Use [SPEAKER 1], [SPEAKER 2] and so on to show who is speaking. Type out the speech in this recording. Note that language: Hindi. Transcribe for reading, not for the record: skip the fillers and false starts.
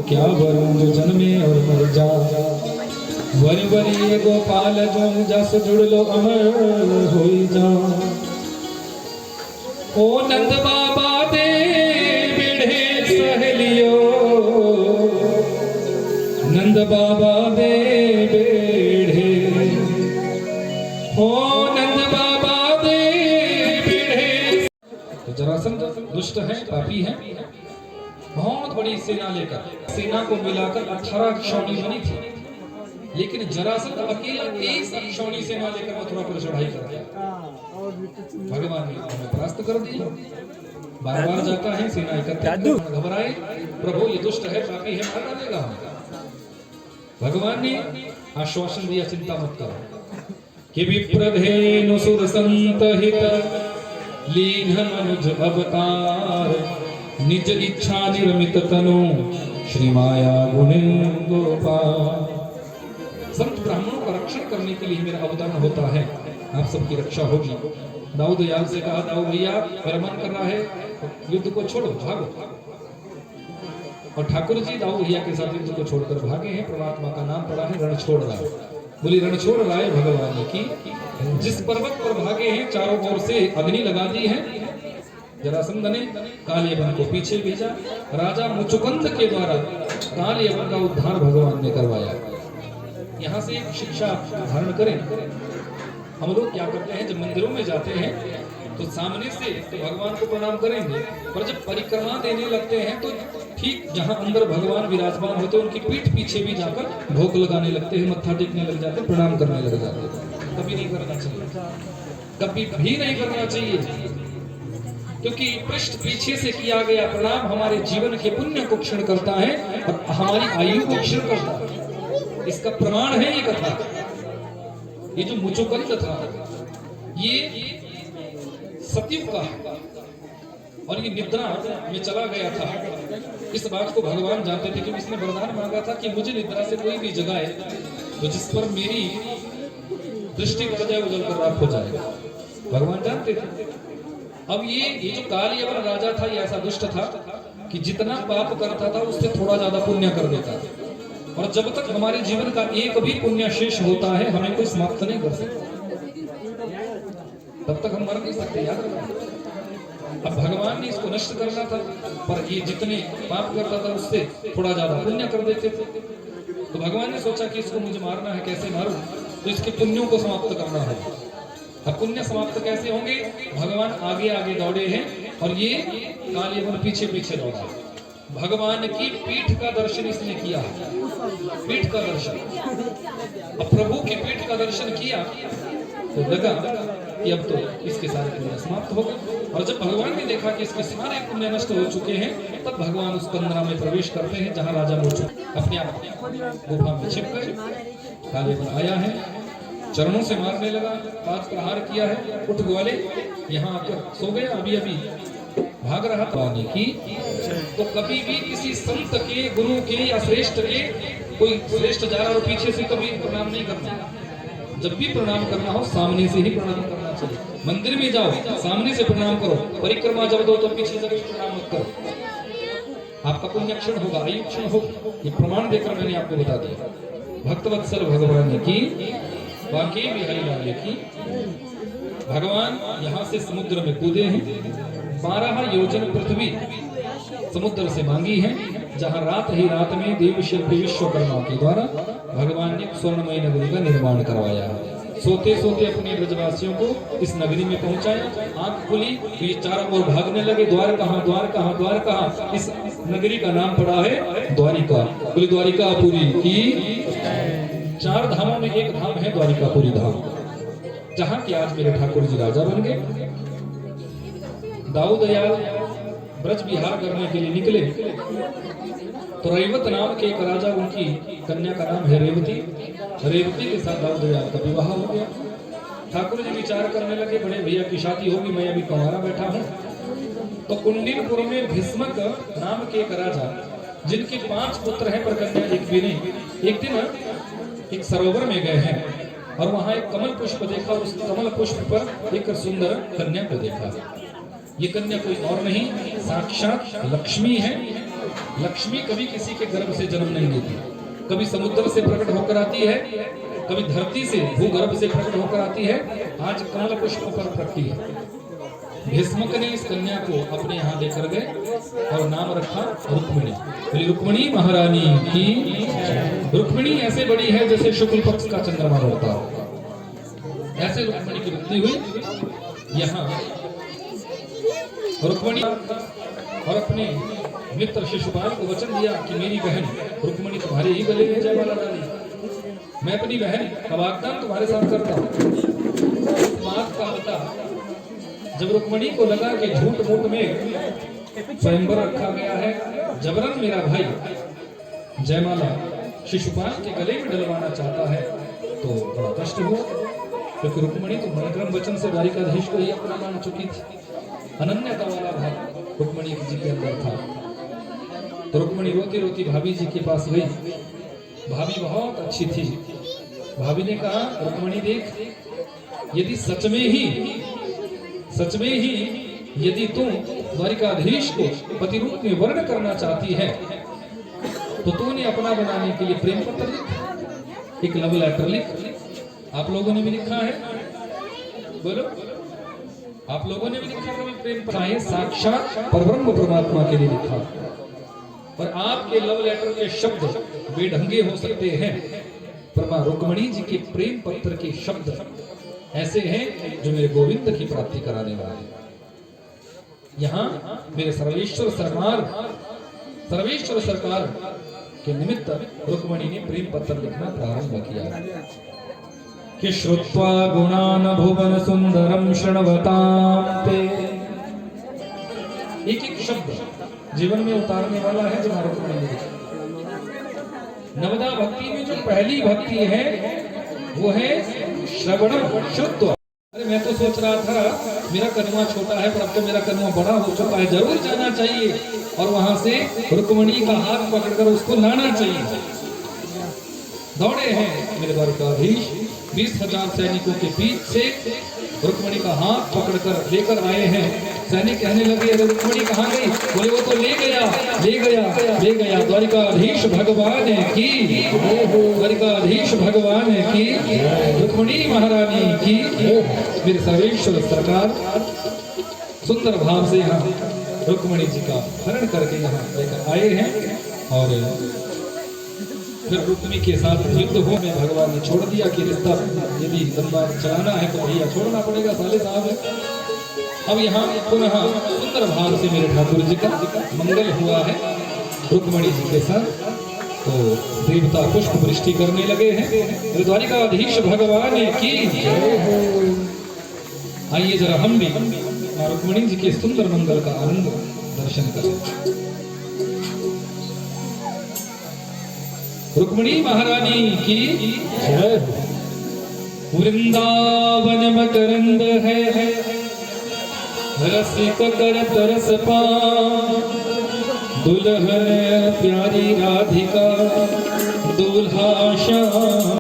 [SPEAKER 1] क्या वरुण जन्मे और मर जा वरी वरी गोपाल जो जस जुड़ लो अमर होई जा। ओ नंद बाबा दे बिढ़े सहेलियो नंद बाबा दे बिढ़े ओ नंद बाबा दे बिढ़े। तो जरासंध दुष्ट है, पापी है, बहुत बड़ी सेना लेकर, सेना को मिलाकर 18 क्षौणी बनी थी, लेकिन जरासंध अकेला 1 क्षौणी सेना लेकर मथुरा पर चढ़ाई कर गया। भगवान ने उन्हें परास्त कर दिया। बार बार जाता है, सेना एकत्र घबराए, प्रभु ये दुष्ट है, पापी है, मार डालेगा। भगवान ने आश्वासन दिया, चिंता मत करो कि विप्रधेनु सुर संत हित लीन मनुज अवतार निज इच्छा निर्मित तनु श्री माया गुण गोपाल। संत ब्राह्मणों का रक्षण करने के लिए मेरा अवतरण होता है, आप सबकी रक्षा होगी। दाऊद याल से कहा, दाऊद भैया मेरा मन कर रहा है, युद्ध को छोड़ो, भागो। और ठाकुर जी दाऊद भैया के साथ युद्ध को छोड़कर भागे हैं। परमात्मा का नाम पड़ा है रण छोड़ राय। बोली रण छोड़ राय भगवान की। जिस पर्वत पर भागे हैं चारों ओर से अग्नि लगा दी है। जरासंध ने कालियवन को पीछे भेजा। राजा मुचुकुंद के द्वारा कालियवन का उद्धार भगवान ने करवाया। यहाँ से एक शिक्षा धारण करें। हम लोग क्या करते हैं, जब मंदिरों में जाते हैं तो सामने से तो भगवान को प्रणाम करेंगे, पर जब परिक्रमा देने लगते हैं तो ठीक जहाँ अंदर भगवान विराजमान होते हैं उनकी पीठ पीछे भी जाकर भोग लगाने लगते हैं, मत्था टेकने लग जाते हैं, प्रणाम करने लग जाते हैं। कभी नहीं करना चाहिए, कभी भी नहीं करना चाहिए, क्योंकि पृष्ठ पीछे से किया गया प्रणाम हमारे जीवन के पुण्य को क्षण करता है और हमारी आयु को क्षण करता है। इसका प्रमाण है ये कथा। ये जो मुचुकुंद था ये सतयुग का और ये निद्रा में चला गया था। इस बात को भगवान जानते थे, क्योंकि इसने वरदान मांगा था कि मुझे निद्रा से कोई भी जगाए तो जिस पर मेरी दृष्टि पड़ जाए वो जलकर राख हो जाएगा। भगवान जानते थे। अब ये जो कालियवन राजा था ये ऐसा दुष्ट था कि जितना पाप करता था उससे थोड़ा ज्यादा पुण्य कर देता था, और जब तक हमारे जीवन का एक भी पुण्य शेष होता है हमें कोई समाप्त नहीं कर सकता, तब तक हम मर नहीं सकते, याद रखना। अब भगवान ने इसको नष्ट करना था, पर ये जितने पाप करता था उससे थोड़ा ज्यादा पुण्य कर देते थे। तो भगवान ने सोचा कि इसको मुझे मारना है, कैसे मारूं, तो इसके पुण्यों को समाप्त करना है। अब पुण्य समाप्त कैसे होंगे, भगवान आगे आगे दौड़े हैं और ये कालियवन पीछे पीछे दौड़ा। भगवान की पीठ का दर्शन इसने किया, पीठ का दर्शन। अब प्रभु की पीठ का दर्शन किया तो लगा कि अब तो इसके सारे पुण्य समाप्त हो गए। और जब भगवान ने देखा कि इसके सारे पुण्य नष्ट हो चुके हैं, तब भगवान उस कंदरा में प्रवेश करते हैं जहाँ राजा मुचुकुंद अपने आप गुफा में छिप गए। कालियवन आया है, चरणों से मारने लगा, पांच प्रहार किया है, उठ ग्वाले, यहाँ आकर सो गया, अभी अभी भाग रहा पानी की। तो कभी भी किसी संत के, गुरु के या श्रेष्ठ के, कोई श्रेष्ठ जा रहा और पीछे से कभी प्रणाम नहीं करना। जब भी प्रणाम करना हो सामने से ही प्रणाम करना चाहिए। मंदिर में जाओ सामने से प्रणाम करो, परिक्रमा जब दो तो पीछे से प्रणाम मत करो, आपका पुण्य क्षण होगा, आयु क्षण होगा। ये प्रमाण देकर मैंने आपको बता दिया। भक्तवत्सल भगवान की, बाकी बिहारी लाल की। भगवान यहाँ से समुद्र में कूदे हैं। 12 योजन पृथ्वी समुद्र से मांगी है, जहाँ रात ही रात में देव शिल्पी विश्वकर्मा के द्वारा भगवान ने स्वर्णमय नगरी का निर्माण करवाया है। सोते सोते अपने ब्रजवासियों को इस नगरी में पहुंचाया। आंख खुली तो ये चारों ओर भागने लगे, द्वार कहाँ, द्वार कहाँ, द्वार कहाँ। इस नगरी का नाम पड़ा है द्वारिका। बोली द्वारिकापुरी की। 4 धामों में एक धाम है द्वारिकापुरी धाम, जहाँ की आज मेरे ठाकुर जी राजा बन गए। दाऊद दयाल ब्रज विहार करने के लिए निकले तो रैवत नाम के एक राजा, उनकी कन्या का नाम है रेवती। रेवती के साथ दाऊद दयाल का विवाह हो गया। ठाकुर जी विचार करने लगे, बड़े भैया की शादी होगी, मैं अभी कुंवारा बैठा हूँ। तो कुंडीनपुर में भीष्मक नाम के एक राजा, जिनके 5 पुत्र हैं पर कन्या एक भी नहीं, एक दिन एक सरोवर में गए हैं और वहां एक कमल पुष्प देखा। उस कमल पुष्प पर एक सुंदर कन्या को देखा। ये कन्या कोई और नहीं, साक्षात लक्ष्मी है। लक्ष्मी कभी किसी के गर्भ से जन्म नहीं लेती, कभी समुद्र से प्रकट होकर आती है, कभी धरती से भूगर्भ से प्रकट होकर आती है। आज कमल पुष्प पर प्रकटी है। भीष्मक ने इस कन्या को अपने यहाँ लेकर गए और नाम रखा रुक्मिणी। बोली रुक्मिणी महारानी की। रुक्मिणी ऐसे बड़ी है जैसे शुक्ल पक्ष का चंद्रमा होता हो, ऐसे रुक्मिणी की वृद्धि हुई। यहाँ रुक्मिणी और अपने मित्र शिशुपाल को वचन दिया कि मेरी बहन रुक्मिणी तुम्हारे ही गले में जयमाला डाली। मैं अपनी बहन का वाग्दान तुम्हारे साथ करता हूँ। इस बात का पता जब रुक्मिणी को लगा कि झूठ मूठ में स्वयंवर रखा गया है, जबरन मेरा भाई जयमाला शिशुपाल के गले में डलवाना चाहता है, तो बड़ा कष्ट हुआ। क्योंकि रुक्मिणी तो मनक्रम वचन से द्वारिकाधीश को ही अपना मान चुकी थी। अनन्यता वाला भाव रुक्मिणी जी के अंदर था। तो रुक्मिणी रोती रोती भाभी जी के पास गई। भाभी बहुत अच्छी थी। भाभी ने कहा रुक्मिणी देख, यदि सच में ही यदि तुम द्वारिकाधीश को पति रूप में वर्ण करना चाहती है, तो तूने अपना बनाने के लिए प्रेम पत्र लिख, एक लव लेटर लिख। आप लोगों ने भी लिखा है, बोलो, आप लोगों ने भी लिखा कभी प्रेम पत्र है, साक्षात परब्रह्म परमात्मा के लिए लिखा। और आपके लव लेटर के शब्द बेढंगे हो सकते हैं, पर मां रुक्मिणी जी के प्रेम पत्र के शब्द ऐसे हैं जो मेरे गोविंद की प्राप्ति कराने वाले। यहाँ मेरे सर्वेश्वर सरकार के निमित्त रुक्मिणी ने प्रेम पत्र लिखना प्रारंभ किया कि श्रुत्वा गुणान भुवन सुंदरम शृण्वतां ते। एक एक शब्द जीवन में उतारने वाला है जो रुक्मिणी ने लिखा। नवदा भक्ति में जो पहली भक्ति है वो है श्रवण शुद्ध। अरे मैं तो सोच रहा था मेरा कनुआ छोटा है, पर अब तो मेरा कनुआ बड़ा हो चुका है, जरूर जाना चाहिए और वहां से रुक्मिणी का हाथ पकड़कर उसको लाना चाहिए। दौड़े हैं मेरे द्वारिकाधीश, 20,000 सैनिकों के बीच से रुक्मिणी का हाथ पकड़कर लेकर आए हैं। सैनिक कहने लगे अरे रुक्मिणी कहाँ गई? बोले वो तो ले गया द्वारिकाधीश भगवान की, द्वारिकाधीश भगवान की, रुक्मिणी महारानी की। मेरे सर्वेश्वर सरकार सुंदर भाव से यहाँ रुक्मिणी जी का हरण करके यहाँ लेकर आए हैं। और फिर रुक्मिणी के साथ युद्ध हो में भगवान ने छोड़ दिया कि रिश्ता यदि लंबा चलाना है तो भैया छोड़ना पड़ेगा, साले साहब। अब यहाँ पुनः सुंदर भाव से मेरे ठाकुर जी का मंगल हुआ है रुक्मिणी जी के साथ। तो देवता पुष्प वृष्टि करने लगे हैं। द्वारिकाधीश भगवान की। आइए जरा हम भी रुक्मिणी जी के सुंदर मंगल का आनंद दर्शन करें। रुक्मिणी महारानी की जय। वृंदावन मकरंद है, रसिक कर तरस पान, दुल्हन प्यारी राधिका, दूल्हा श्याम।